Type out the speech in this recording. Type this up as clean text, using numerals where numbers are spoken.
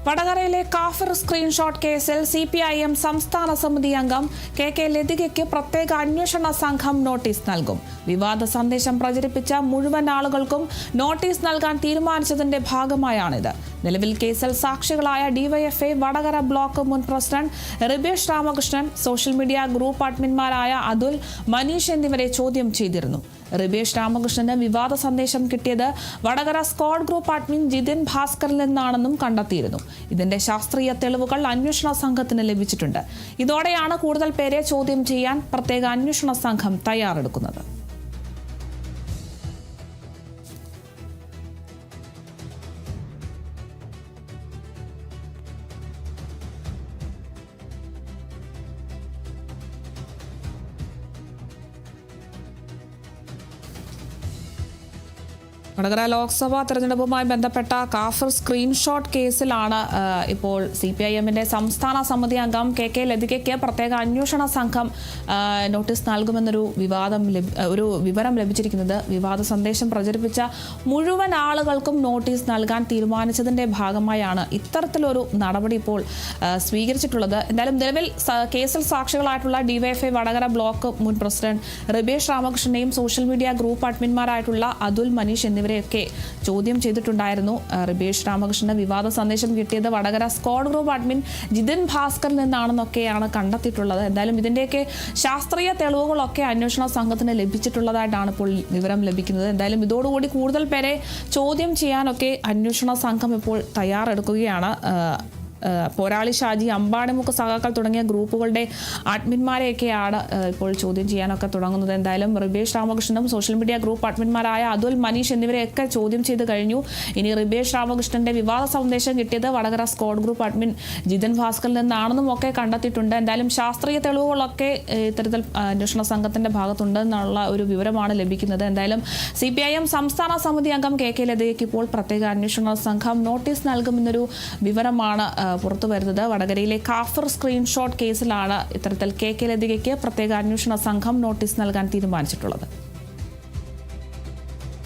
വടകരയിലെ കാഫിർ സ്ക്രീൻഷോട്ട് കേസിൽ CPIM സംസ്ഥാന സമിതി അംഗം KK ലതികയ്ക്ക് പ്രത്യേക അന്വേഷണ സംഘം നോട്ടീസ് നൽകും. വിവാദ സന്ദേശം പ്രചരിപ്പിച്ച മുഴുവൻ ആളുകൾക്കും നോട്ടീസ് നൽകാൻ തീരുമാനിച്ചതിന്റെ ഭാഗമായാണിത്. നിലവിൽ കേസിൽ സാക്ഷികളായ DYFI വടകര ബ്ലോക്ക് മുൻ president Ribesh Ramakrishnan, social media group അഡ്മിൻമാരായ അതുൽ, മനീഷ് എന്നിവരെ ചോദ്യം ചെയ്തിരുന്നു. റിബേഷ് രാമകൃഷ്ണന് വിവാദ സന്ദേശം കിട്ടിയത് Vadakara squad group admin Jithin ഭാസ്കറിൽ നിന്നാണെന്നും കണ്ടെത്തിയിരുന്നു. ഇതിന്റെ ശാസ്ത്രീയ തെളിവുകൾ അന്വേഷണ സംഘത്തിന് ലഭിച്ചിട്ടുണ്ട്. ഇതോടെയാണ് കൂടുതൽ പേരെ ചോദ്യം ചെയ്യാൻ പ്രത്യേക അന്വേഷണ സംഘം തയ്യാറെടുക്കുന്നത്. വടകര ലോക്സഭാ തെരഞ്ഞെടുപ്പുമായി ബന്ധപ്പെട്ട കാഫിർ സ്ക്രീൻഷോട്ട് കേസിലാണ് ഇപ്പോൾ CPIMന്റെ സംസ്ഥാന സമിതി അംഗം KK ലതികയ്ക്ക് പ്രത്യേക അന്വേഷണ സംഘം നോട്ടീസ് നൽകുമെന്നൊരു വിവരം ലഭിച്ചിരിക്കുന്നത്. വിവാദ സന്ദേശം പ്രചരിപ്പിച്ച മുഴുവൻ ആളുകൾക്കും നോട്ടീസ് നൽകാൻ തീരുമാനിച്ചതിന്റെ ഭാഗമായാണ് ഇത്തരത്തിലൊരു നടപടി ഇപ്പോൾ സ്വീകരിച്ചിട്ടുള്ളത്. എന്തായാലും നിലവിൽ കേസിൽ സാക്ഷികളായിട്ടുള്ള DYFI വടകര ബ്ലോക്ക് മുൻ പ്രസിഡന്റ് റിബേഷ് രാമകൃഷ്ണനെയും സോഷ്യൽ മീഡിയ ഗ്രൂപ്പ് അഡ്മിൻമാരായിട്ടുള്ള അതുൽ, മനീഷ് എന്നിവരെയൊക്കെ ചോദ്യം ചെയ്തിട്ടുണ്ടായിരുന്നു. റിബേഷ് രാമകൃഷ്ണന് വിവാദ സന്ദേശം കിട്ടിയത് Vadakara squad group admin Jithin ഭാസ്കറിൽ നിന്നാണെന്നൊക്കെയാണ് കണ്ടെത്തിയിട്ടുള്ളത്. എന്തായാലും ഇതിന്റെയൊക്കെ ശാസ്ത്രീയ തെളിവുകളൊക്കെ അന്വേഷണ സംഘത്തിന് ലഭിച്ചിട്ടുള്ളതായിട്ടാണ് ഇപ്പോൾ വിവരം ലഭിക്കുന്നത്. എന്തായാലും ഇതോടുകൂടി കൂടുതൽ പേരെ ചോദ്യം ചെയ്യാനൊക്കെ അന്വേഷണ സംഘം ഇപ്പോൾ തയ്യാറെടുക്കുകയാണ്. പോരാളി ഷാജി, അമ്പാടിമുക്ക് സഖാക്കൾ തുടങ്ങിയ ഗ്രൂപ്പുകളുടെ അഡ്മിന്മാരെയൊക്കെയാണ് ഇപ്പോൾ ചോദ്യം ചെയ്യാനൊക്കെ തുടങ്ങുന്നത്. എന്തായാലും റിബേഷ് രാമകൃഷ്ണനും സോഷ്യൽ മീഡിയ ഗ്രൂപ്പ് അഡ്മിന്മാരായ അതുൽ, മനീഷ് എന്നിവരെയൊക്കെ ചോദ്യം ചെയ്ത് കഴിഞ്ഞു. ഇനി റിബേഷ് രാമകൃഷ്ണന്റെ വിവാദ സന്ദേശം കിട്ടിയത് Vadakara squad group admin Jithin ഭാസ്കറിൽ നിന്നാണെന്നും ഒക്കെ കണ്ടെത്തിയിട്ടുണ്ട്. എന്തായാലും ശാസ്ത്രീയ തെളിവുകളൊക്കെ ഇത്തരത്തിൽ അന്വേഷണ സംഘത്തിന്റെ ഭാഗത്തുണ്ടെന്നുള്ള ഒരു വിവരമാണ് ലഭിക്കുന്നത്. എന്തായാലും CPIM സംസ്ഥാന സമിതി അംഗം KK ലതികയ്ക്ക് ഇപ്പോൾ പ്രത്യേക അന്വേഷണ സംഘം നോട്ടീസ് നൽകുമെന്നൊരു വിവരമാണ് പുറത്തു വരുന്നത്. വടകരയിലെ കാഫിർ സ്ക്രീൻഷോട്ട് കേസിലാണ് ഇത്തരത്തിൽ KK ലതികയ്ക്ക് പ്രത്യേക അന്വേഷണ സംഘം നോട്ടീസ് നൽകാൻ തീരുമാനിച്ചിട്ടുള്ളത്.